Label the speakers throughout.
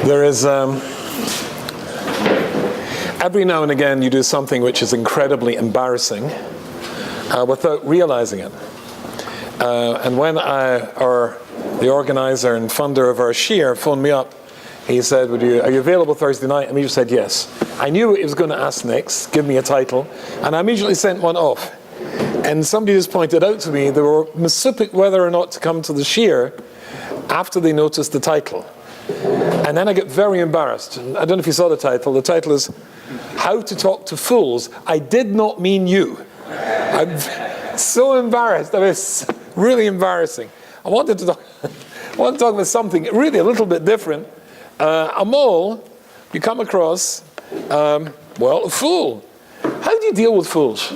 Speaker 1: There is, every now and again you do something which is incredibly embarrassing without realizing it. And when the organizer and funder of our shiur phoned me up, he said, are you available Thursday night? And I just said yes. I knew what he was going to ask next, give me a title, and I immediately sent one off. And somebody just pointed out to me they were misupic whether or not to come to the shiur after they noticed the title. And then I get very embarrassed. I don't know if you saw the title. The title is How to Talk to Fools. I did not mean you. I'm so embarrassed. That was really embarrassing. I wanted to talk about something really a little bit different. A mole, you come across, a fool. How do you deal with fools?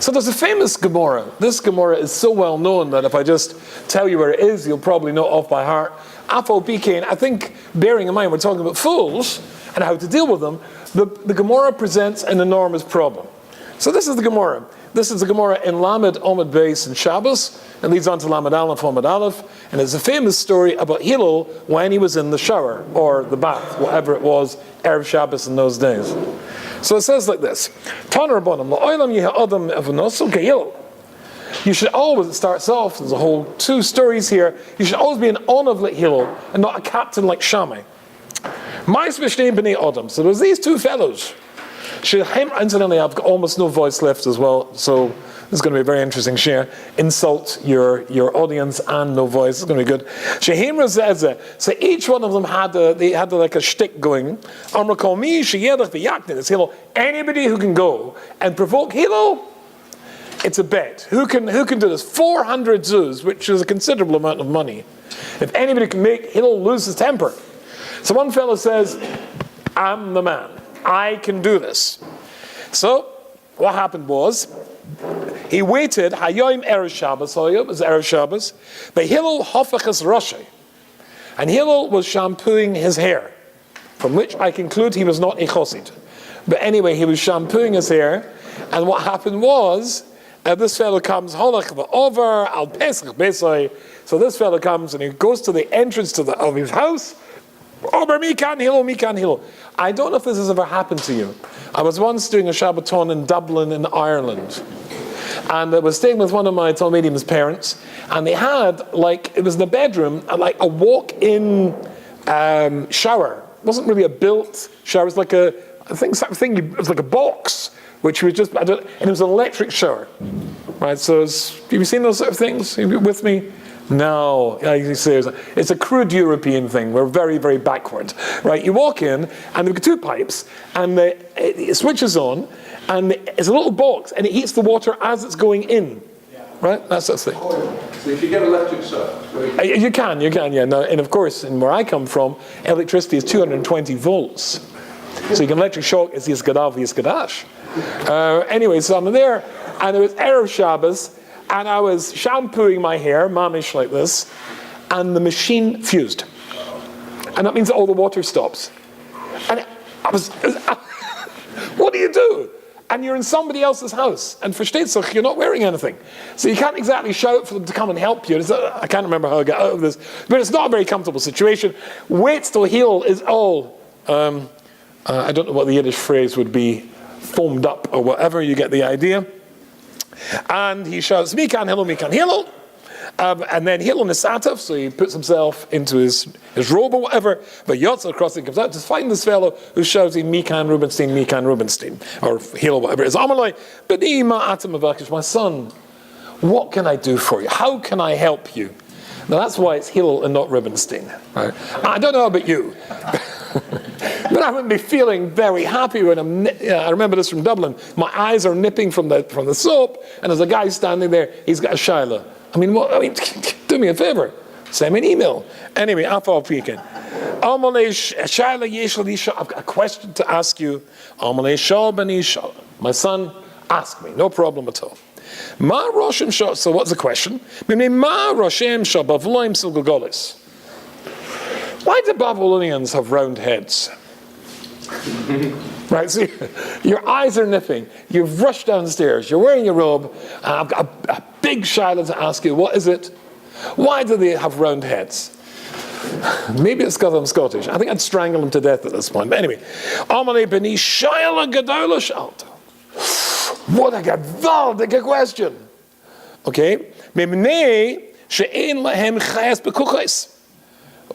Speaker 1: So there's a famous Gemara. This Gemara is so well known that if I just tell you where it is, you'll probably know it off by heart. Afal Pikein, I think, bearing in mind we're talking about fools and how to deal with them, the Gemara presents an enormous problem. So this is the Gemara. This is the Gemara in Lamed Omid Beis and Shabbos. It leads on to Lamed Aleph, Omid Aleph. And it's a famous story about Hillel when he was in the shower, or the bath, whatever it was, Erev Shabbos in those days. So it says like this. You should always, it starts off, there's a whole two stories here, you should always be an Onav like Hillel and not a captain like Shammai. So there's these two fellows. Incidentally, I've got almost no voice left as well, so this is going to be a very interesting share. Insult your audience and no voice. It's going to be good. So each one of them had like a shtick going. Anybody who can go and provoke Hillel, it's a bet. Who can do this? 400 zuz, which is a considerable amount of money. If anybody can make Hillel lose his temper. So one fellow says, I'm the man. I can do this. So what happened was, he waited, Hayoim Erev Shabbos, it was Erev Shabbos, but Hillel hofachas Rashi. And Hillel was shampooing his hair, from which I conclude he was not a chosid. But anyway, he was shampooing his hair, and what happened was, this fellow comes, over al pesach besai. So this fellow comes and he goes to the entrance of his house. Over mikan Hillel. I don't know if this has ever happened to you. I was once doing a Shabbaton in Dublin in Ireland. And I was staying with one of my Talmidim's parents, and they had, it was in the bedroom, like a walk-in shower. It wasn't really a built shower, it was like it was like a box, which was just, and it was an electric shower. Right, so have you seen those sort of things? Are you with me? No, it's a crude European thing. We're very, very backward. Right, you walk in, and there are two pipes, and it switches on, and it's a little box, and it heats the water as it's going in. Yeah. Right, that's the thing.
Speaker 2: So if you get electric shock,
Speaker 1: you can, yeah. Now, and of course, where I come from, electricity is 220 volts. So you can electric shock, it's Yisgadav, Yisgadash. Anyway, so I'm there, and it was Erev Shabbos, and I was shampooing my hair, mamish like this, and the machine fused. And that means that all the water stops. And what do you do? And you're in somebody else's house, and for Shtetzach, you're not wearing anything. So you can't exactly shout for them to come and help you. I can't remember how I got out of this, but it's not a very comfortable situation. Wait till Hillel is all, I don't know what the Yiddish phrase would be, foamed up or whatever, you get the idea. And he shouts, Mikan Hillel. And then Hillel Nisatov, so he puts himself into his robe or whatever, but Yotzel crossing comes out to find this fellow who's shouting Mikan Rubenstein, or Hillel, whatever it is. Amalai, B'ni ma'atam avakish, my son, what can I do for you? How can I help you? Now that's why it's Hillel and not Rubenstein. Right? I don't know about you. But I wouldn't be feeling very happy when I remember this from Dublin. My eyes are nipping from the soap, and there's a guy standing there. He's got a shaila. Do me a favor. Send me an email. Anyway, Afal Pekin. I've got a question to ask you. My son, ask me. No problem at all. So what's the question? Why do Babylonians have round heads? Right, so your eyes are nipping. You've rushed downstairs. You're wearing your robe. And I've got a big shaila to ask you. What is it? Why do they have round heads? Maybe it's because I'm Scottish. I think I'd strangle him to death at this point. But anyway. Amalei b'ni shayla gedola shalta. What a gewaltige question. Okay? Mimnei she'ein lahem chayas b'kuchais.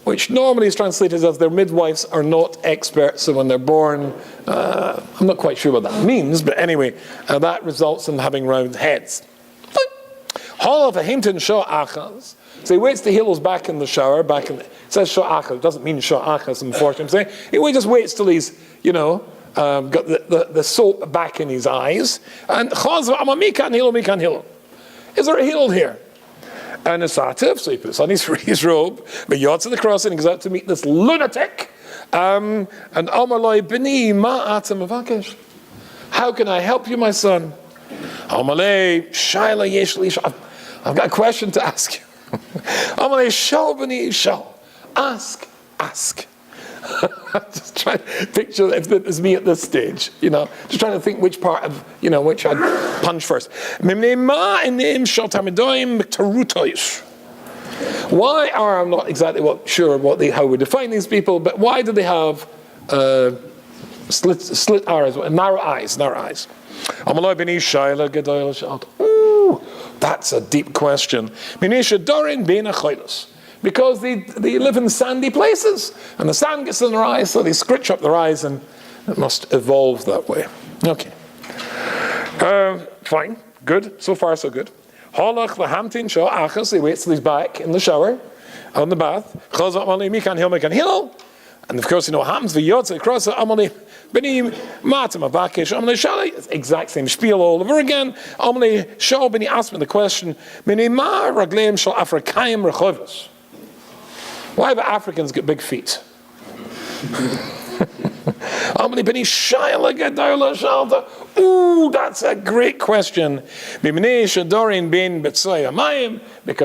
Speaker 1: Which normally is translated as their midwives are not experts, so when they're born, I'm not quite sure what that means, but anyway, that results in having round heads. So he waits till Hillel's back in the shower, it says sha'achas, it doesn't mean sha'achas, unfortunately. He just waits till he's, got the soap back in his eyes. And Hillel. Is there a Hillel here? And Asatif, so he puts on his robe, but yards to the cross and he goes out to meet this lunatic. And Amalei b'ni ma'atam avakesh. How can I help you, my son? Amalei shayla yesh li. I've got a question to ask you. Amalei shal b'ni shal. Ask. Just trying to picture if it was me at this stage, just trying to think which part of, which I'd punch first. Why are, I'm not exactly sure how we define these people, but why do they have slit eyes, narrow eyes? Ooh, that's a deep question. Because they live in sandy places, and the sand gets in their eyes, so they scritch up their eyes, and it must evolve that way. Okay. Fine. Good. So far, so good. Holach v'hamtin shah achas. He waits till he's back in the shower, on the bath. Chazat mali mikan hil. And of course, what happens. V'yotze across amali b'ni matam avakesh amali shali. Exact same spiel all over again. Amali shal b'ni asked me the question. B'ni ma ragleim shal Afrikayim rechovos. Why have Africans got big feet? Ooh, that's a great question. Because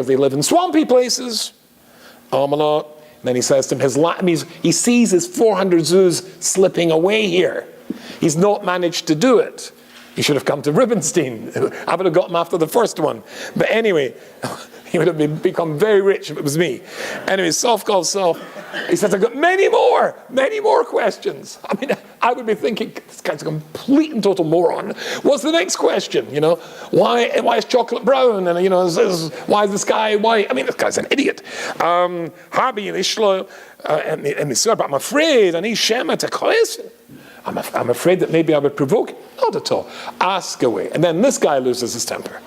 Speaker 1: they live in swampy places. Then he says to him, he sees his 400 zoos slipping away here. He's not managed to do it. He should have come to Rubinstein. I would have got him after the first one. But anyway, he would have become very rich if it was me. Anyway, Sof calls Sof. He says, I've got many more questions. I mean, I would be thinking, this guy's a complete and total moron. What's the next question? Why is chocolate brown? And, why is the sky white? I mean, this guy's an idiot. But I'm afraid, and he's shema to I'm afraid that maybe I would provoke him. Not at all. Ask away. And then this guy loses his temper.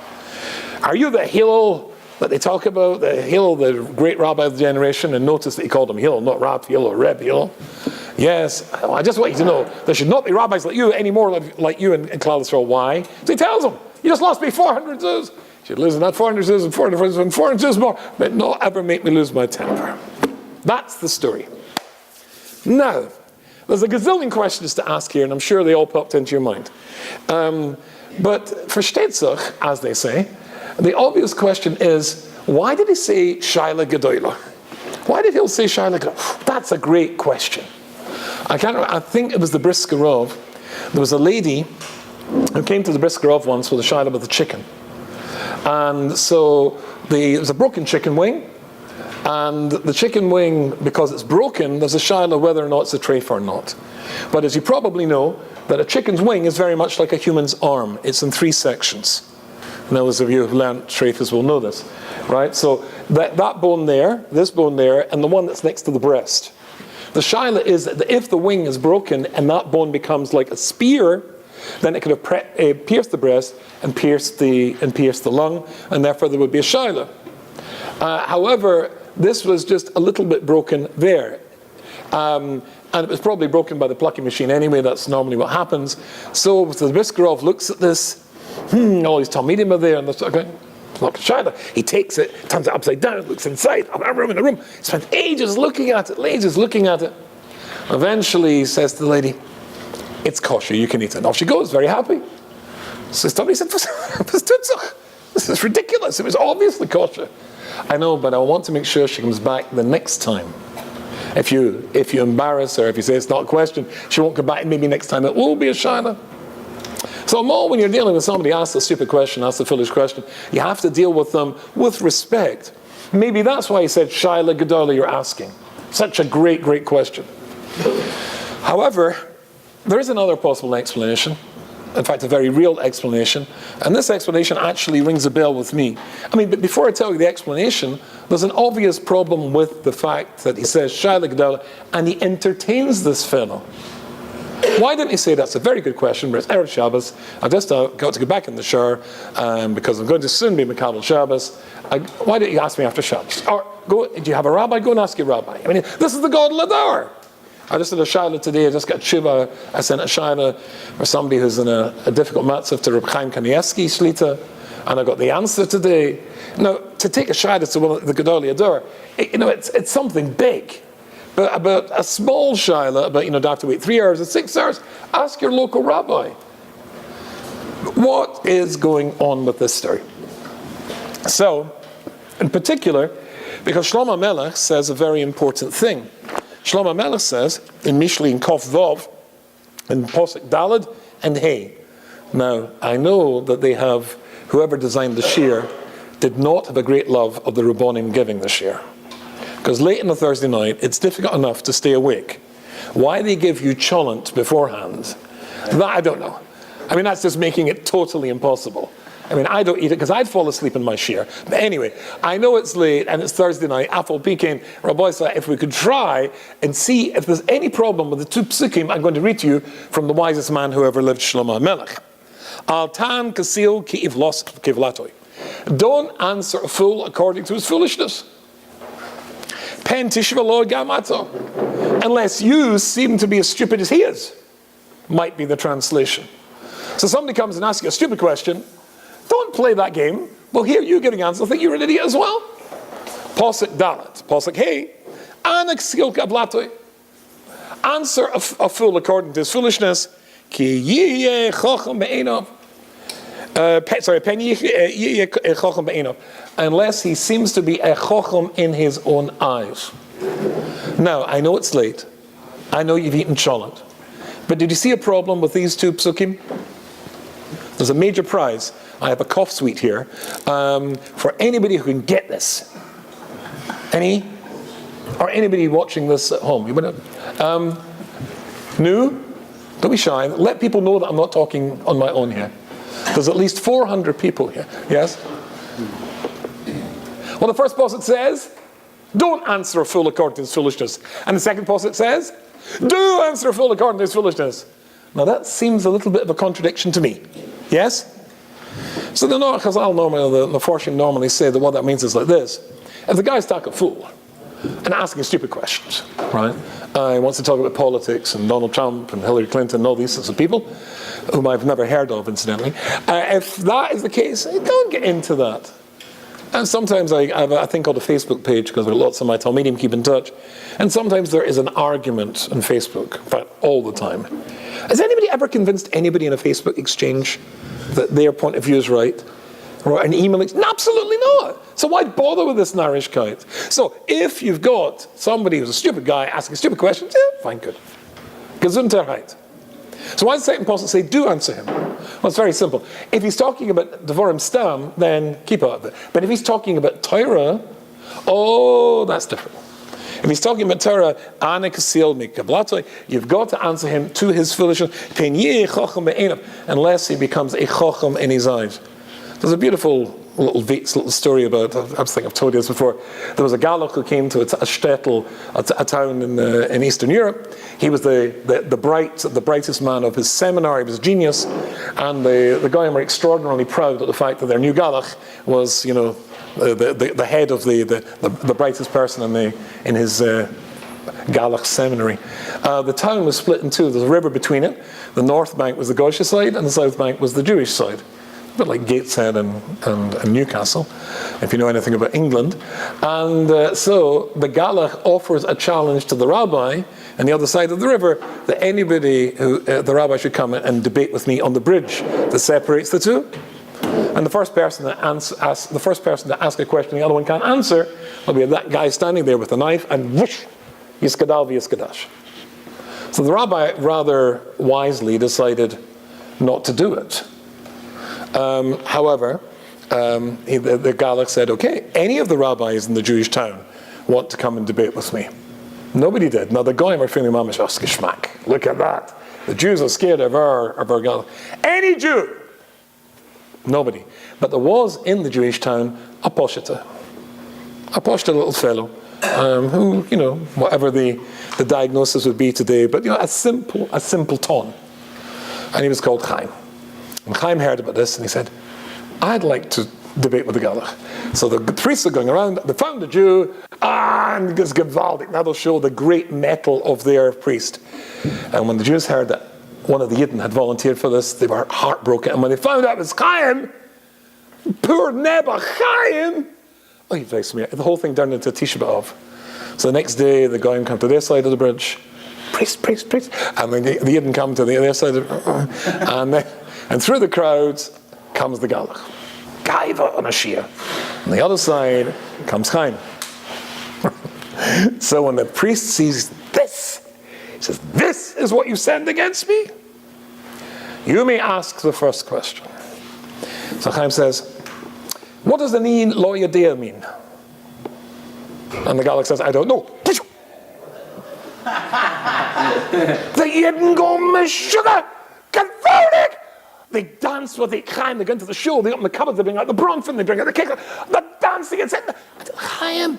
Speaker 1: Are you the Hillel that they talk about? The Hillel, the great rabbi of the generation, and notice that he called him Hillel, not Rab Hillel or Reb Hillel. Yes, I just want you to know, there should not be rabbis like you anymore, like you in Klal Yisrael. Why? So he tells him, you just lost me 400 zuz. You should lose not 400 zuz and 400 zuz and 400 zuz more, but not ever make me lose my temper. That's the story. Now, there's a gazillion questions to ask here, and I'm sure they all popped into your mind. But for Shtetzach, as they say, the obvious question is, why did he say Shaila Gedoyla? Why did he say Shaila Gedoyla? That's a great question. I think it was the Briskerov. There was a lady who came to the Briskerov once with a Shaila with a chicken. And so there was a broken chicken wing, and the chicken wing, because it's broken, there's a shaila whether or not it's a treif or not. But as you probably know, that a chicken's wing is very much like a human's arm. It's in 3 sections. And those of you who've learned treifas will know this, right? So that bone there, this bone there, and the one that's next to the breast. The shaila is that if the wing is broken and that bone becomes like a spear, then it could have pierced the breast and pierced the lung, and therefore there would be a shaila. However, this was just a little bit broken there. And it was probably broken by the plucking machine anyway. That's normally what happens. So the Briskerov looks at this. All these Talmidim are there, and they're going, look, Shaila. He takes it, turns it upside down, looks inside, in the room. Spent ages looking at it. Eventually he says to the lady, it's kosher, you can eat it. And off she goes, very happy. So somebody said, this is ridiculous. It was obviously kosher. I know, but I want to make sure she comes back the next time. If you embarrass her, if you say it's not a question, she won't come back, and maybe next time it will be a shaila. So more when you're dealing with somebody asks a stupid question, asks a foolish question, you have to deal with them with respect. Maybe that's why he said shaila gedola you're asking. Such a great, great question. However, there is another possible explanation. In fact, a very real explanation. And this explanation actually rings a bell with me. I mean, but before I tell you the explanation, there's an obvious problem with the fact that he says, Shaila Gedola, and he entertains this fellow. Why didn't he say that's a very good question, but it's Erev Shabbos. I just got to go back in the shower because I'm going to soon be Makabel Shabbos. Why didn't you ask me after Shabbos? Or do you have a rabbi? Go and ask your rabbi. I mean, this is the Gadol Hador. I just did a shayla today. I just got tshuva. I sent a shayla for somebody who's in a difficult matzav to Reb Chaim Kanievsky Shlita, and I got the answer today. Now, to take a shayla to one of the Gadol Hador, it's something big. But about a small shayla, about, do I have to wait 3 hours or 6 hours? Ask your local rabbi. What is going on with this story? So, in particular, because Shlomo Melech says a very important thing. Shlomo Melech says in Mishli and Kof Vov, in Posek Dalad and Hey. Now, I know that whoever designed the shir did not have a great love of the Rabbonim giving the shir. Because late on a Thursday night, it's difficult enough to stay awake. Why they give you cholent beforehand, that I don't know. I mean, that's just making it totally impossible. I mean, I don't eat it because I'd fall asleep in my shir. But anyway, I know it's late and it's Thursday night. Afal Pekin, Rabbi said, if we could try and see if there's any problem with the two psukim I'm going to read to you from the wisest man who ever lived, Shlomo Melech. Al tan kasil ki ivlos kivlatoi. Don't answer a fool according to his foolishness. Pen tishvalo gamato. Unless you seem to be as stupid as he is, might be the translation. So somebody comes and asks you a stupid question. Don't play that game. Well, here you getting an answer. I think you're an idiot as well. Posek Dalet. Posek Hey. Anak sil kablatoi. Answer a fool according to his foolishness. Ki yiyeh chochem be'enov. Pen yiyeh chochem be'enov. Unless he seems to be a chochem in his own eyes. Now, I know it's late. I know you've eaten cholent. But did you see a problem with these two psukim? There's a major prize. I have a cough suite here for anybody who can get this. Or anybody watching this at home. New? Don't be shy. Let people know that I'm not talking on my own here. There's at least 400 people here. Yes? Well, the first posuk says, don't answer a fool according to his foolishness. And the second posuk says, do answer a fool according to his foolishness. Now that seems a little bit of a contradiction to me. Yes? So the Noach Chazal normally, the Forshim normally say that what that means is like this. If the guy's talking a fool and asking stupid questions, right? He wants to talk about politics and Donald Trump and Hillary Clinton and all these sorts of people, whom I've never heard of, incidentally. If that is the case, don't get into that. And sometimes I have a thing called a Facebook page because lots of my Talmidim keep in touch. And sometimes there is an argument on Facebook, in fact, all the time. Has anybody ever convinced anybody in a Facebook exchange that their point of view is right? Or an email exchange? No, absolutely not. So why bother with this narishkeit? So if you've got somebody who's a stupid guy asking stupid questions, yeah, fine, good. Gesundheit. So why does the second apostle say, do answer him? Well, it's very simple. If he's talking about Devarim Stam, then keep out of it. But if he's talking about Torah, oh, that's different. If he's talking about Torah, you've got to answer him to his foolishness, unless he becomes a chochem in his eyes. There's a beautiful little story about, I think I've told you this before. There was a Galach who came to a shtetl, a town in Eastern Europe. He was the brightest man of his seminar. He was a genius, and the Goyim were extraordinarily proud of the fact that their new Galach was, the head of the brightest person in his Galach seminary. The town was split in two. There's a river between it. The north bank was the Goyish side, and the south bank was the Jewish side. A bit like Gateshead and Newcastle, if you know anything about England. And so the Galach offers a challenge to the rabbi on the other side of the river that anybody the rabbi should come and debate with me on the bridge that separates the two. And the first person that asks a question the other one can't answer will be that guy standing there with a knife and whoosh, yiskadal v'yiskadash. So the rabbi rather wisely decided not to do it. However, the Galach said, okay, any of the rabbis in the Jewish town want to come and debate with me. Nobody did. Now the Goyim are feeling mamish, oh, geschmack. Look at that. The Jews are scared of our God. Any Jew. Nobody. But there was in the Jewish town a posheta. A posheta little fellow. Who, whatever the diagnosis would be today, but a simple ton. And he was called Chaim. And Chaim heard about this and he said, I'd like to debate with the Galach. So the priests are going around, they found a Jew, and it's Gewaldig. Now they'll show the great mettle of their priest. And when the Jews heard that one of the Yidden had volunteered for this, they were heartbroken. And when they found out it was Chaim, poor Nebuch Chaim, oh, he vexed me. The whole thing turned into Tisha B'Av. So the next day, the Goyim come to their side of the bridge. Priest. And then the Yidden come to the other side of and through the crowds comes the Galach. Gaiva on a Shia. On the other side comes Chaim. So when the priest sees this, he says, this is what you send against me? You may ask the first question. So Chaim says, what does the Ni Lo Yodea mean? And the Galach says, I don't know. The Yidden go Meshuggah, Gewaldig. They dance with the Chaim, they go into the shul, they open the cupboard, they bring out the bronfin, they bring out the kicker, the dancing, and said, Chaim,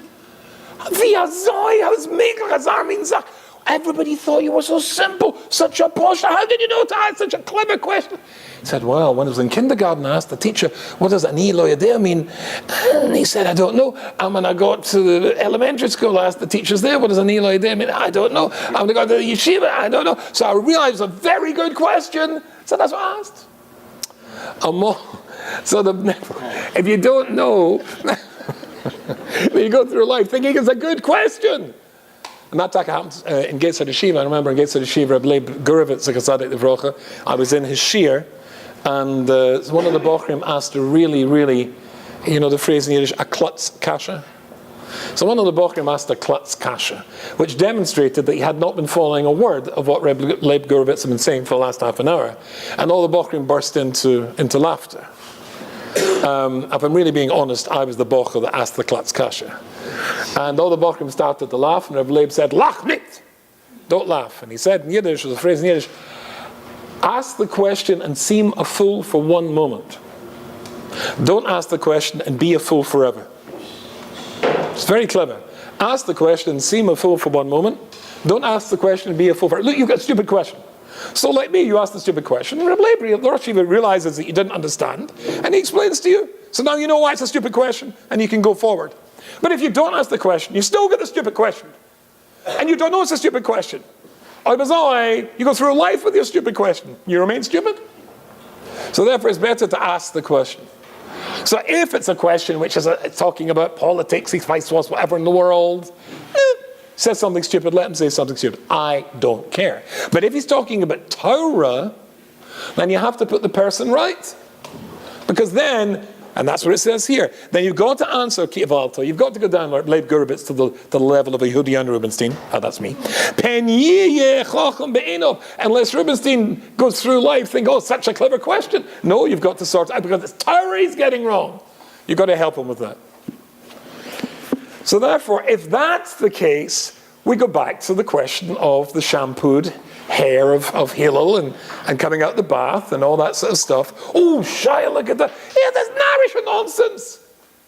Speaker 1: via Zoi, how's Mekel Hazarmin Zach? Everybody thought you were so simple, such a posh. How did you know to ask such a clever question? He said, well, when I was in kindergarten, I asked the teacher, what does Ani Lo Yodea mean? And he said, I don't know. And when I got to the elementary school, I asked the teachers there, what does Ani Lo Yodea mean? I don't know. And when I got to the yeshiva, I don't know. So I realized it was a very good question. So that's what I asked. So if you don't know, you go through life thinking it's a good question. And that happens in Gateshead Yeshiva. I remember in Gateshead Yeshiva, Reb Leib Gurevitz, I was in his shiur, and one of the Bochrim asked a really, the phrase in Yiddish, a klutz kasha. So one of the Bochrim asked a klutz kasha, which demonstrated that he had not been following a word of what Reb Leib Gurevitz had been saying for the last half an hour. And all the Bochrim burst into laughter. If I'm really being honest, I was the Bocher that asked the klutz kasha. And all the Bochrim started to laugh, and Reb Leib said, lach nicht! Don't laugh. And he said in Yiddish, was a phrase in Yiddish, ask the question and seem a fool for one moment. Don't ask the question and be a fool forever. It's very clever. Ask the question and seem a fool for one moment. Don't ask the question and be a fool forever. Look, you've got a stupid question. So like me, you ask the stupid question, and Reb Leib, the Rosh Yeshiva, realizes that you didn't understand, and he explains to you. So now you know why it's a stupid question, and you can go forward. But if you don't ask the question, you still get the stupid question. And you don't know it's a stupid question. You go through life with your stupid question. You remain stupid. So therefore it's better to ask the question. So if it's a question which is talking about politics, whatever in the world, says something stupid, let him say something stupid. I don't care. But if he's talking about Torah, then you have to put the person right. Because then, and that's what it says here, then you've got to answer Kivalto, you've got to go down like Leib Gurevitz to the level of a Yehudian Rubinstein. That's me. Unless Rubinstein goes through life thinking, oh, such a clever question. No, you've got to sort out, because it's Torah he's getting wrong. You've got to help him with that. So therefore, if that's the case, we go back to the question of the shampooed hair of Hillel and coming out the bath and all that sort of stuff. Oh, Shia, look at that. Yeah, that's narish nonsense.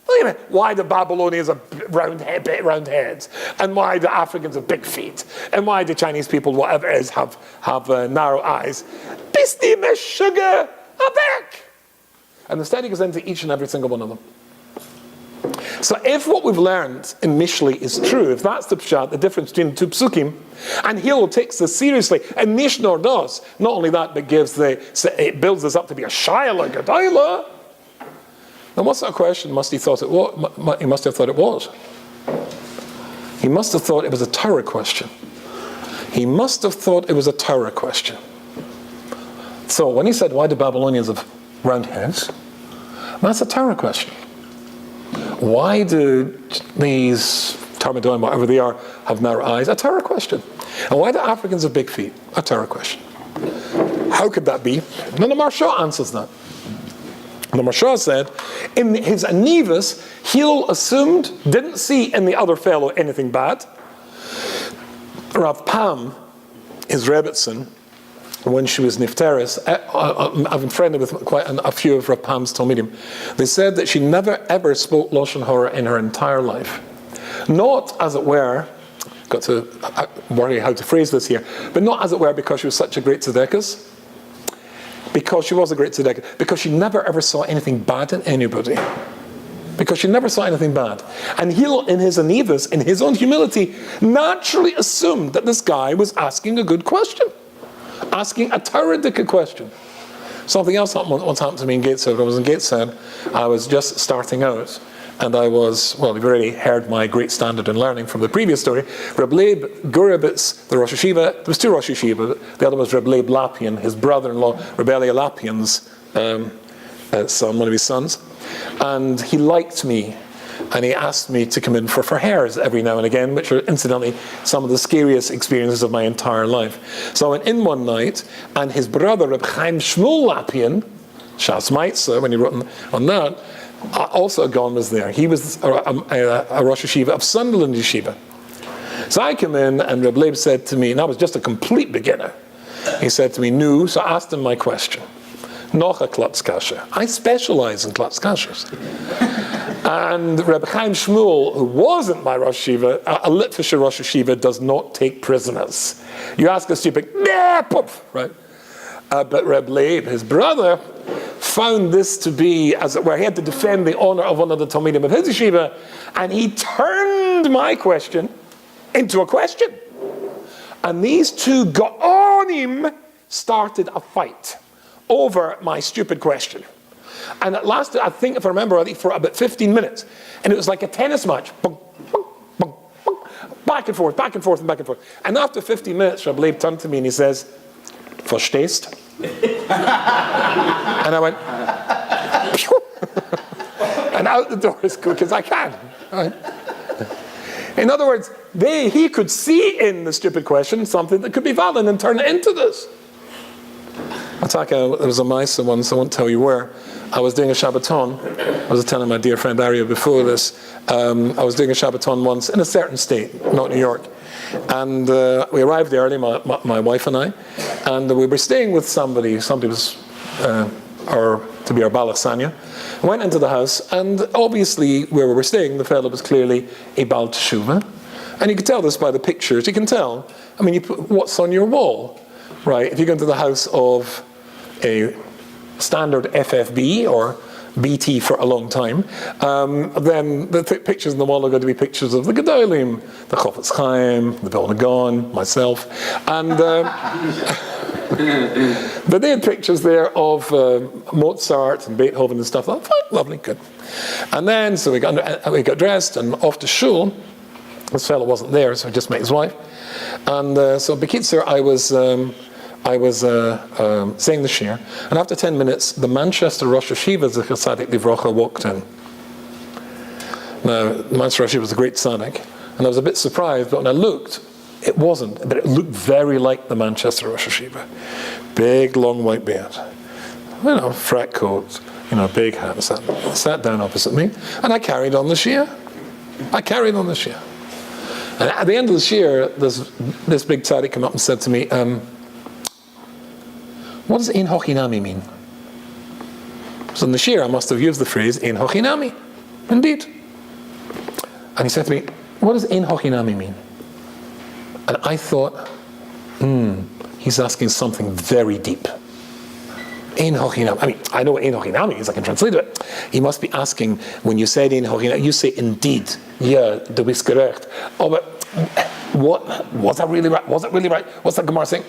Speaker 1: Look at it. Why the Babylonians have round heads, and why the Africans have big feet, and why the Chinese people, whatever it is, have narrow eyes. Bisti Meshuggah, Abek. And instead he goes into each and every single one of them. So if what we've learned in Mishlei is true, if that's the pshat, the difference between the two psukim, and Hillel takes this seriously, and Mishnor does, not only that, but it builds this up to be a Shaila Gedaila, then what sort of question must he have thought it was? He must have thought it was. He must have thought it was a Torah question. He must have thought it was a Torah question. So when he said, why do Babylonians have round heads? That's a Torah question. Why do these Tarmadoim, whatever they are, have narrow eyes? A Torah question. And why do Africans have big feet? A Torah question. How could that be? And then the Maharsha answers that. The Maharsha said, in his Anivas, Hillel assumed, didn't see in the other fellow anything bad. Rav Pam, his Rebbetzin, when she was Nifteris, I've been friendly with quite a few of Rav Pam's Talmidim. They said that she never ever spoke Lashon Hara in her entire life. Not, as it were, got to worry how to phrase this here, but not, as it were, because she was such a great tzedekah, because she was a great tzedekah, because she never ever saw anything bad in anybody. Because she never saw anything bad. And Hillel, in his anivas, in his own humility, naturally assumed that this guy was asking a good question. Asking a Torah-dika question. Something else once happened to me in Gateshead. When I was in Gateshead, I was just starting out. And I was, well, you've already heard my great standard in learning from the previous story. Reb Leib Gurevitz, the Rosh Hashiva, there was two Rosh Hashiva. The other was Reb Leib Lapian, his brother-in-law, Reb Elia Lapian's son, one of his sons. And he liked me, and he asked me to come in for hairs every now and again, which are incidentally some of the scariest experiences of my entire life. So I went in one night, and his brother, Reb Chaim Shmuel Lapian, Shas Maitza, when he wrote on that, also a Gaon was there. He was a Rosh Hashiva of Sunderland Yeshiva. So I come in, and Reb Leib said to me, and I was just a complete beginner, he said to me, "Nu," so I asked him my question. Noch a Klatzkasha. I specialize in Klatzkashas. And Reb Chaim Shmuel, who wasn't my Rosh Hashiva, a Litvischer Rosh Hashiva does not take prisoners. You ask a stupid, nah, poof, right? But Reb Leib, his brother, found this to be, as it were, he had to defend the honor of one of the Talmidim of his yeshiva, and he turned my question into a question. And these two Gaonim started a fight over my stupid question. And it lasted, I think, if I remember, for about 15 minutes. And it was like a tennis match. Bung, bung, bung, bung, back and forth, back and forth, and back and forth. And after 15 minutes, Reb Leib turned to me and he says, "Verstehst?" And I went, "Phew." And out the door as quick as I can. Right? In other words, he could see in the stupid question something that could be valid and turn it into this. There was a Maisa once, I won't tell you where. I was doing a Shabbaton. I was telling my dear friend Arya before this. I was doing a Shabbaton once in a certain state, not New York. And we arrived early, my wife and I. And we were staying with somebody was to be our Balasanya. I went into the house, and obviously where we were staying, the fellow was clearly a Baal Teshuvah. And you can tell this by the pictures. You can tell. I mean, you put what's on your wall, right? If you go into the house of a standard FFB or BT for a long time, then the pictures on the wall are going to be pictures of the Gedolim, the Chofetz Chaim, the Vilna Gaon, myself, and but they had pictures there of Mozart and Beethoven and stuff. Oh, fine, lovely, good. And then so we got dressed and off to shul. This fellow wasn't there, so I just met his wife. And so Bekitzer, I was saying the shir, and after 10 minutes, the Manchester Rosh Hashiva Zecher Tzadik Livrocha walked in. Now, the Manchester Rosh Hashiva was a great tzaddik, and I was a bit surprised, but when I looked, it wasn't, but it looked very like the Manchester Rosh Hashiva. Big, long white beard, frak coat, big hat, sat down opposite me, and I carried on the shir. And at the end of the shir, this big tzaddik came up and said to me, "What does Ein Hochinami mean?" So in the shir, I must have used the phrase Ein Hochinami. Indeed. And he said to me, "What does Ein Hochinami mean?" And I thought, he's asking something very deep. Ein Hochinami. I mean, I know what Ein Hochinami is, I can translate it. He must be asking, when you said Ein Hochinami, you say indeed. Yeah, du bist gerecht. Oh, but was that really right? Was it really right? What's that Gemara saying?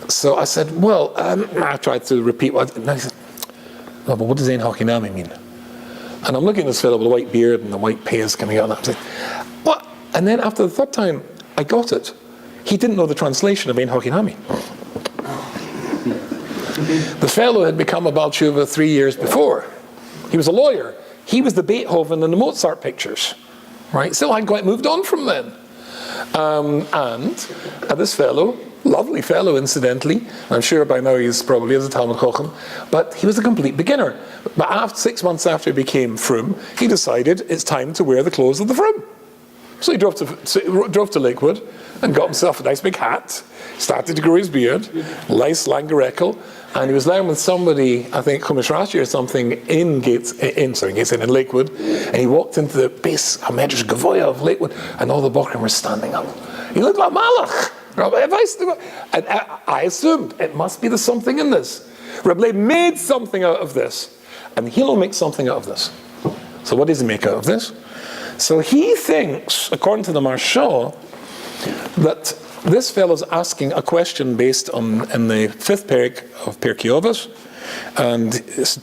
Speaker 1: So I said, well, I tried to repeat what, and he said, "No, but what does Ein Hochinami mean?" And I'm looking at this fellow with a white beard and the white payas coming out, and I'm saying, "What?" And then after the third time, I got it. He didn't know the translation of Ein Hochinami. The fellow had become a Baal Teshuva 3 years before. He was a lawyer. He was the Beethoven and the Mozart pictures, right? Still hadn't quite moved on from then. And this fellow, lovely fellow incidentally, I'm sure by now he's probably as a Talmud Chochem, but he was a complete beginner. But 6 months after he became Frum, he decided it's time to wear the clothes of the Frum. So he drove to Lakewood and got himself a nice big hat, started to grow his beard, nice Langerekel, and he was there with somebody, I think Chumash Rashi or something, in Lakewood, and he walked into the base Medrash Gavoya of Lakewood, and all the Bochrim were standing up. He looked like Malach. And I assumed it must be there's something in this. Reb Leib made something out of this, and Hillel makes something out of this. So what does he make out of this? So he thinks, according to the Marshal, that this fellow's asking a question based on in the 5th parak of Pirkei Avos, and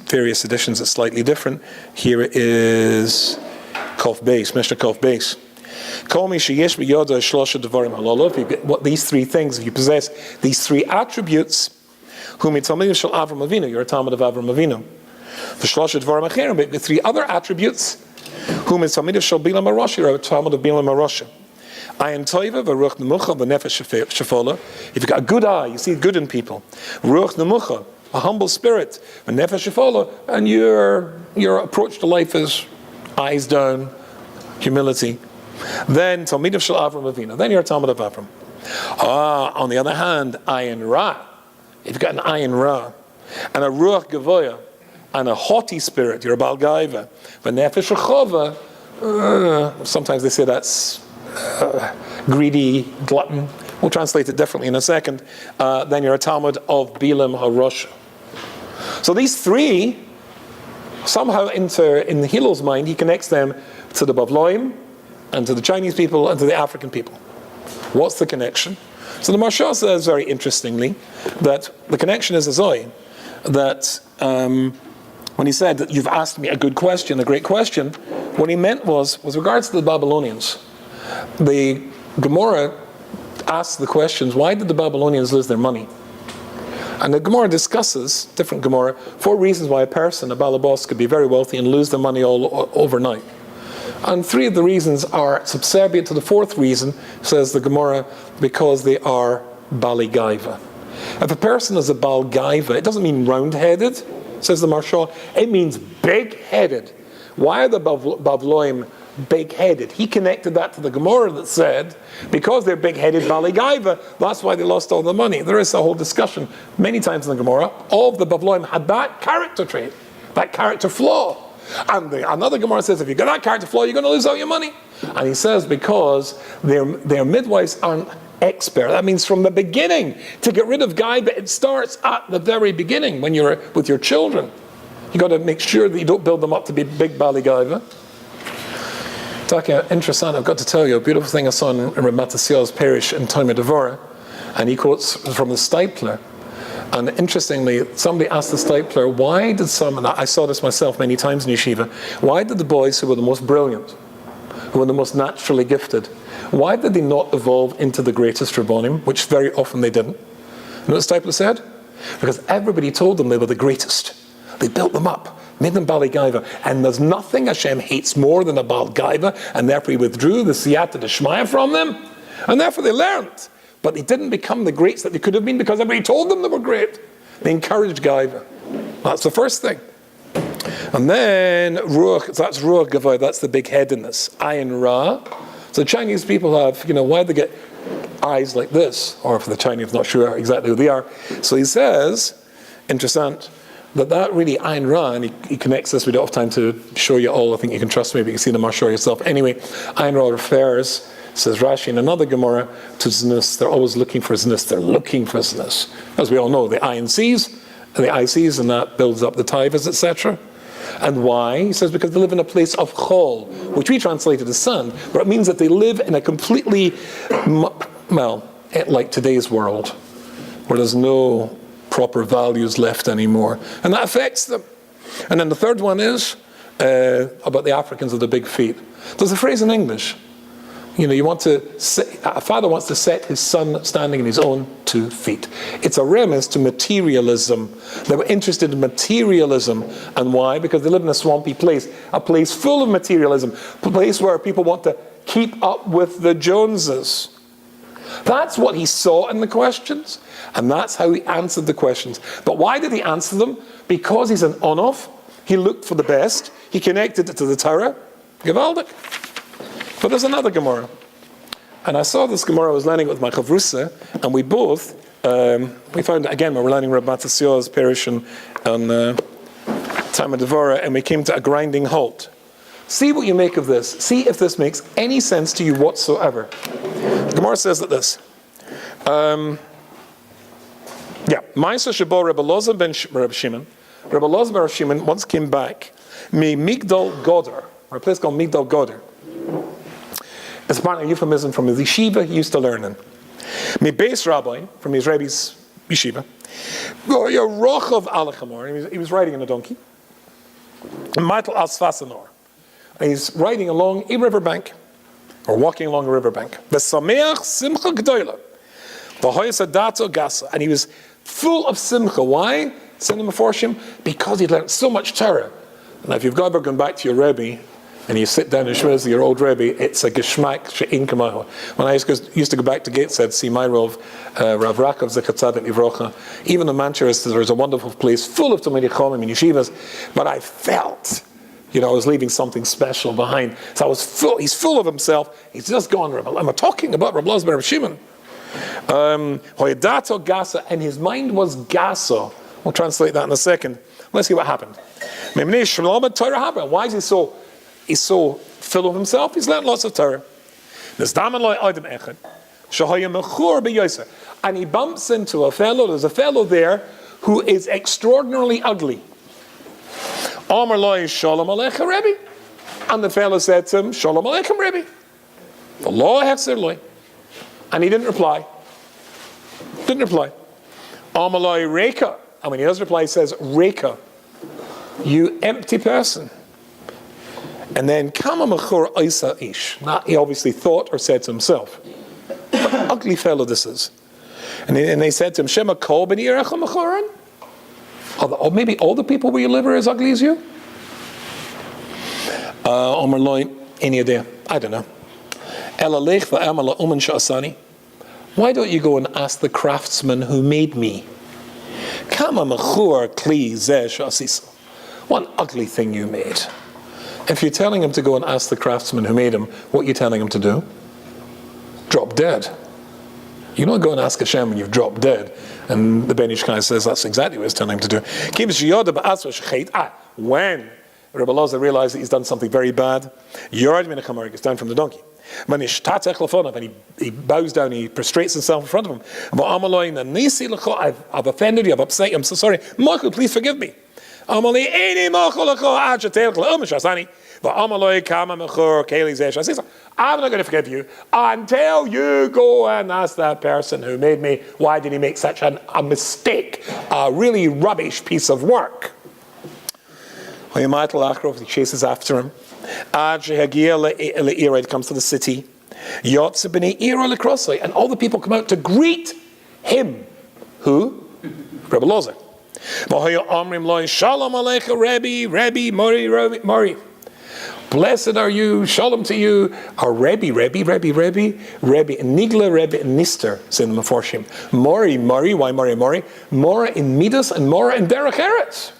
Speaker 1: various editions it's slightly different. Here it is Kaf Beis, Mishnah Kaf Beis. Call me sheyesh b'yoda shlosha devarim halala. What these three things, if you possess these three attributes, whom talmidim shel Avram Avinu, you're a talmid of Avram Avinu. The shlosha devarim acherim, but the three other attributes, whom talmidim shel Bilam HaRosh, you're a talmid of Bilam HaRosh. Ayin toiva v'ruach nemucha v'nefesh shefola. If you've got a good eye, you see good in people. Ruach nemucha, a humble spirit, v'nefesh shefola, and your approach to life is eyes down, humility. Then Talmidim Shel Avram Avinu. Then you're a Talmid of Avram. On the other hand, Ayin Ra. If you've got an Ayin Ra and a Ruach Gavoya and a haughty spirit, you're a Baal Gaiva. V'nefesh Rechova. Sometimes they say that's greedy, glutton. We'll translate it differently in a second. Then you're a Talmid of Bilam HaRosh. So these three somehow enter in Hillel's mind. He connects them to the Bavloim, and to the Chinese people, and to the African people. What's the connection? So the Marshal says, very interestingly, that the connection is Azoi, that when he said that you've asked me a good question, a great question, what he meant was, with regards to the Babylonians, the Gemara asks the questions, why did the Babylonians lose their money? And the Gemara discusses, different Gemara, 4 reasons why a person, a balabos, could be very wealthy and lose their money all overnight. And 3 of the reasons are subservient to the 4th reason, says the Gemara, because they are Bali Gaiva. If a person is a Bal Gaiva, it doesn't mean round-headed, says the Marshal, it means big-headed. Why are the Bavloim big-headed? He connected that to the Gemara that said, because they're big-headed Bali Gaiva, that's why they lost all the money. There is a whole discussion, many times in the Gemara, all of the Bavloim had that character trait, that character flaw. And another Gemara says, if you've got that character flaw, you're going to lose all your money. And he says, because their midwives aren't expert. That means from the beginning, to get rid of Gaiva, it starts at the very beginning, when you're with your children. You've got to make sure that you don't build them up to be big Bali Gaiva. Taka, interesting, I've got to tell you, a beautiful thing I saw in Ramat Asiel's parish in Tomer Devora, and he quotes from the Stipler. And interestingly, somebody asked the Stipler, why did and I saw this myself many times in yeshiva, why did the boys who were the most brilliant, who were the most naturally gifted, why did they not evolve into the greatest Rabbonim, which very often they didn't? You know what Stipler said? Because everybody told them they were the greatest. They built them up, made them Bali Gaiva, and there's nothing Hashem hates more than a Bal Gaiva, and therefore he withdrew the Siyata D'Shmaya from them, and therefore they learned. But they didn't become the greats that they could have been because everybody told them they were great. They encouraged Gaiva. That's the first thing. And then Ruach, so that's Ruach Gavoy, that's the big-headedness. Ayin Ra. So Chinese people have, why do they get eyes like this? Or for the Chinese, not sure exactly who they are. So he says, interessant, that really Ayin Ra, and he connects this, we don't have time to show you all, I think you can trust me, but you can see the Marshal yourself. Anyway, Ayin Ra refers, says Rashi in another Gemara, to znus. They're always looking for znus. They're looking for znus. As we all know, the ayin sees, and the eye sees, and that builds up the taivas, etc. And why? He says because they live in a place of chol, which we translated as sun, but it means that they live in a completely, like today's world, where there's no proper values left anymore. And that affects them. And then the third one is about the Africans with the big feet. There's a phrase in English, a father wants to set his son standing in his own 2 feet. It's a remiss to materialism. They were interested in materialism. And why? Because they live in a swampy place, a place full of materialism, a place where people want to keep up with the Joneses. That's what he saw in the questions, and that's how he answered the questions. But why did he answer them? Because he's an on-off. He looked for the best. He connected it to the Torah. Gewaldig. But there's another Gemara. And I saw this Gemara, I was learning it with my Chavrusa, and we both, we found, again, we were learning Rabbi Matasya's Parish on Talmud Devora, and we came to a grinding halt. See what you make of this. See if this makes any sense to you whatsoever. The Gemara says that this. Ma'aser shebo Rebbe Elazar ben Reb Shimon. Rebbe Elazar ben Reb Shimon once came back. Me Migdal Goder, or a place called Migdal Goder. It's part of a euphemism from his yeshiva he used to learn in. Me Beis Rabbi, from his Rebbe's yeshiva. Rochav Alachamor, he was riding on a donkey. Maitel Asfasanor. And he's riding along a riverbank, or walking along a riverbank. V'sameach simcha g'doila. V'hoyas adato gasa. And he was full of simcha. Why? Send before him? Because he'd learned so much Torah. And if you've ever gone back to your Rebbe, and you sit down and shmuz your old Rebbe, it's a geschmack she'in kamahu. When I used to go back to Gateshead, see my Rav Rakov Zechatzadik Livrocha, even in Manchester, there's a wonderful place full of Talmidei Chacham and yeshivas, but I felt, I was leaving something special behind. So I was full, he's full of himself, he's just gone, I'm talking about Rebbe Elazar ben Reb Shimon. Hoyadato Gasa, and his mind was Gasa. We'll translate that in a second. Let's see what happened. Why is he so full of himself? He's learned lots of Torah. And he bumps into a fellow, there's a fellow there who is extraordinarily ugly. And the fellow said to him, Shalom Aleichem Rebbe. And he didn't reply. Amalai Reka. And when he does reply, he says, Reka, you empty person. And then, Kama Machur Isa Ish. He obviously thought or said to himself, what an ugly fellow this is. And they said to him, Shema Kol Ben Yerecha Machuran? Or maybe all the people where you live are as ugly as you? Omer Loi, any idea? I don't know. Why don't you go and ask the craftsman who made me? What an ugly thing you made. If you're telling him to go and ask the craftsman who made him, what are you telling him to do? Drop dead. You don't go and ask Hashem when you've dropped dead. And the Ben Ish Chai says that's exactly what he's telling him to do. When Rebbe Elazar realized that he's done something very bad, Yord gets down from the donkey. And he bows down, he prostrates himself in front of him. I've offended you, I've upset you, I'm so sorry. Michael, please forgive me. I'm not going to forgive you until you go and ask that person who made me, why did he make such a mistake, a really rubbish piece of work. He chases after him. He comes to the city. And all the people come out to greet him. Who? Rebbe Elazar. Shalom Aleichem Rebbe, Mori. Blessed are you, Shalom to you. Our Rebbe, Nigla Rebbe Nister, say the Meforshim. Mori, why Mori? Mora in Midas and Mora in Derech Eretz.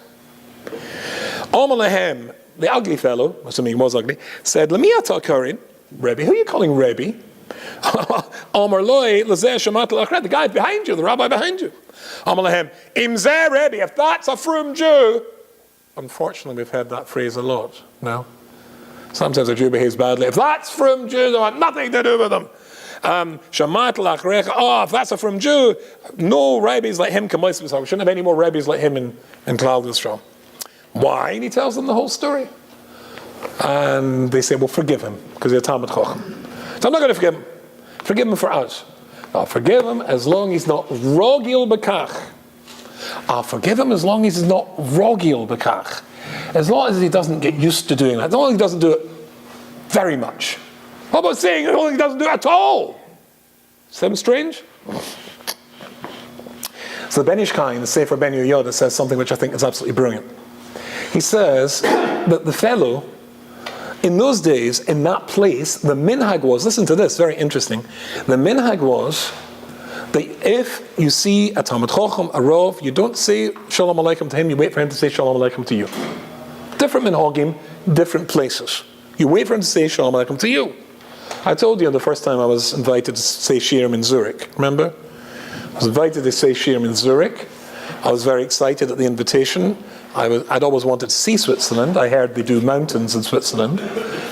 Speaker 1: Amalehem, the ugly fellow, assuming he was ugly, said, Lemiyata Karin, Rebbe, who are you calling Rebbe? Amar Loi, Lazeh Shamat Al-Akhret, the guy behind you, the rabbi behind you. Amalehem, Imzeh Rebbe, if that's a frum Jew. Unfortunately, we've heard that phrase a lot now. Sometimes a Jew behaves badly. If that's frum Jews, I want nothing to do with them. Shamat Al-Akhret, if that's a frum Jew, no rabbis like him, we shouldn't have any more rabbis like him in Klal Yisrael. Why? And he tells them the whole story. And they say, well, forgive him, because he's a Talmid Chacham. So I'm not going to forgive him. Forgive him for us. I'll forgive him as long as he's not rogil bekach. I'll forgive him as long as he's not rogil bekach. As long as he doesn't get used to doing that. As long as he doesn't do it very much. How about saying as long as he doesn't do it at all? Sound strange? So the Ben Ish Chai in the Sefer Ben Yehoyada says something which I think is absolutely brilliant. He says that the fellow, in those days, in that place, the minhag was, listen to this, very interesting. The minhag was that if you see a Talmid Chacham, a Rav, you don't say Shalom Aleichem to him, you wait for him to say Shalom Aleichem to you. Different minhagim, different places. You wait for him to say Shalom Aleichem to you. I told you the first time I was invited to say Shirim in Zurich, remember? I was invited to say Shirim in Zurich. I was very excited at the invitation. I'd always wanted to see Switzerland. I heard they do mountains in Switzerland.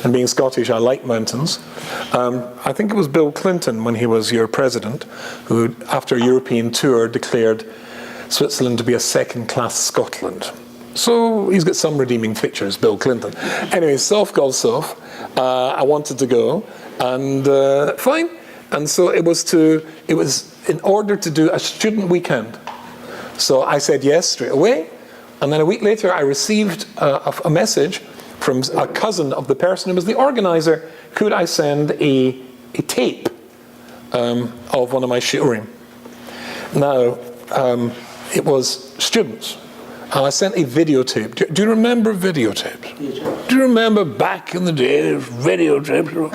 Speaker 1: And being Scottish, I like mountains. I think it was Bill Clinton, when he was your president, who, after a European tour, declared Switzerland to be a second-class Scotland. So he's got some redeeming features, Bill Clinton. Anyway, Sof Gol Sof, I wanted to go, and fine. And so it was in order to do a student weekend. So I said yes straight away, and then a week later I received a message from a cousin of the person who was the organizer. Could I send a tape of one of my shiurim? Now, it was students. And I sent a videotape. Do you remember videotapes? Do you remember back in the day, videotapes were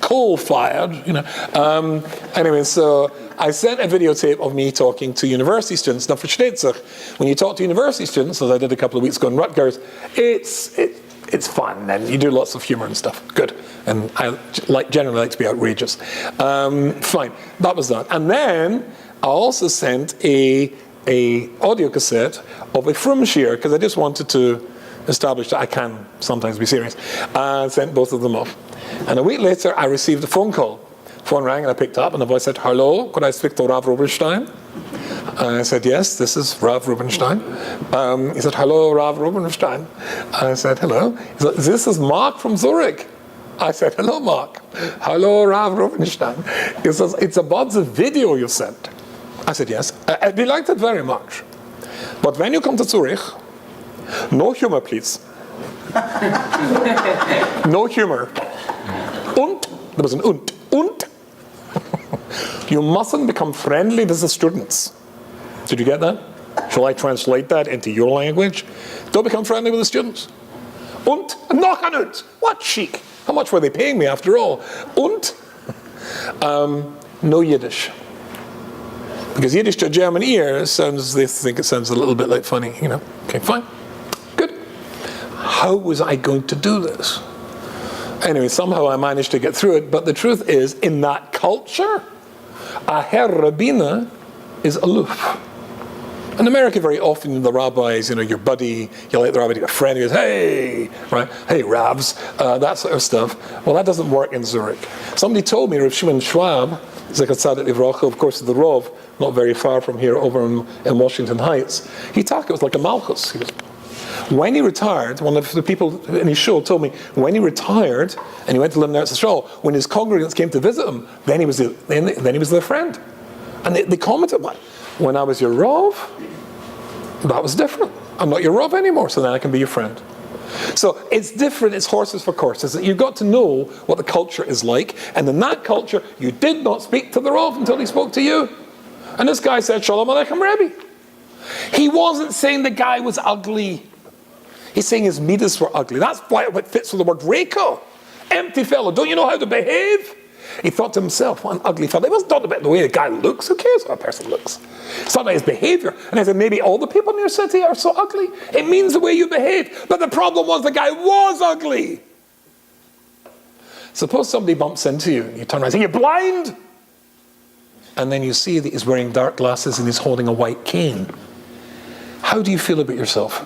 Speaker 1: coal-fired, you know? Anyway, so I sent a videotape of me talking to university students. Now, versteht sich, when you talk to university students, as I did a couple of weeks ago in Rutgers, it's fun, and you do lots of humor and stuff. Good. And I generally like to be outrageous. Fine. That was that. And then I also sent a audio cassette of a Frum Shir, because I just wanted to establish that I can sometimes be serious. I sent both of them off. And a week later, I received a phone call. Phone rang and I picked up, and the voice said, "Hello, could I speak to Rav Rubenstein?" And I said, "Yes, this is Rav Rubenstein." He said, "Hello, Rav Rubenstein." I said, "Hello." He said, "This is Mark from Zurich." I said, "Hello, Mark." "Hello, Rav Rubenstein." He says, "It's about the video you sent." I said, "Yes." We liked it very much. But when you come to Zurich, no humor, please. No humor. Und, there was an und. You mustn't become friendly with the students. Did you get that? Shall I translate that into your language? Don't become friendly with the students. Und, noch ein und. What chic? How much were they paying me after all? Und, no Yiddish. Because Yiddish to a German ear they think it sounds a little bit like funny, you know. Okay, fine. Good. How was I going to do this? Anyway, somehow I managed to get through it, but the truth is, in that culture, a Herr Rabbiner is aloof. In America, very often the rabbis, you know, your buddy, you like the rabbi to get a friend who goes, "Hey," right? "Hey, Ravs," that sort of stuff. Well, that doesn't work in Zurich. Somebody told me, Rav Shimon Schwab, Zecher Tzadik Livracha, of course, the Rov, not very far from here, over in Washington Heights. It was like a malchus. When he retired, one of the people in his show told me, when he retired and he went to live in Eretz Yisrael, when his congregants came to visit him, then he was their friend. And they commented, "When I was your Rov, that was different. I'm not your Rov anymore, so then I can be your friend." So it's different, it's horses for courses. You've got to know what the culture is like, and in that culture, you did not speak to the Rov until he spoke to you. And this guy said, "Shalom Aleichem, Rebbe." He wasn't saying the guy was ugly. He's saying his midas were ugly. That's why it fits with the word Reiko. Empty fellow, don't you know how to behave? He thought to himself, what an ugly fellow. It wasn't not about the way the guy looks. Who cares how a person looks? It's not about his behavior. And I said, maybe all the people in your city are so ugly. It means the way you behave. But the problem was the guy was ugly. Suppose somebody bumps into you and you turn around and say, "You're blind?" And then you see that he's wearing dark glasses and he's holding a white cane. How do you feel about yourself?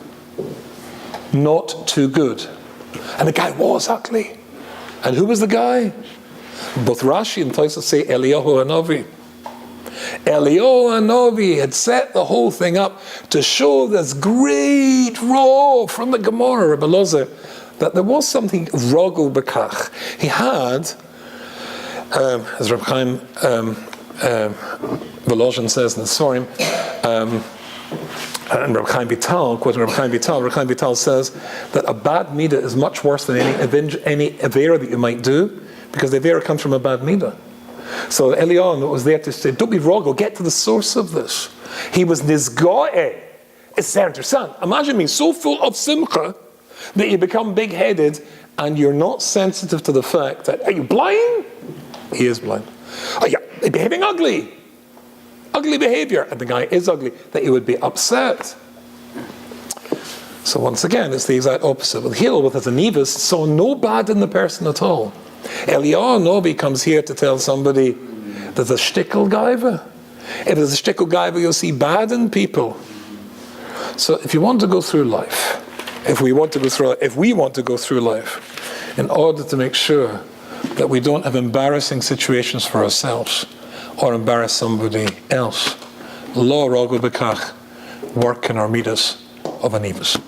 Speaker 1: Not too good. And the guy was ugly. And who was the guy? Both Rashi and Tosfos say Eliyahu Hanavi. Eliyahu Hanavi had set the whole thing up to show this great raw from the Gemara, Rebbe Lozer, that there was something rogel bekach. He had, as Reb Chaim Volozhin says in the Sorim, and Reb Chaim Vital, quoting Reb Chaim Vital says that a bad midah is much worse than any avera that you might do, because the avera comes from a bad midah. So Eliyahu was there to say, don't be wrong, get to the source of this. He was nizgo'eh. It's son. Imagine being so full of simcha that you become big-headed and you're not sensitive to the fact that, are you blind? He is blind. Oh yeah, they're behaving ugly. Ugly behavior. And the guy is ugly, that he would be upset. So once again, it's the exact opposite. With Hillel, with his anivas, saw no bad in the person at all. Eliyahu Novi comes here to tell somebody there's a shtickle gaiva. If there's a shtickle gaiva, you'll see bad in people. So if you want to go through life, if we want to go through life, in order to make sure that we don't have embarrassing situations for ourselves or embarrass somebody else, Lo Rogo Bekach, work in our midas of anivas.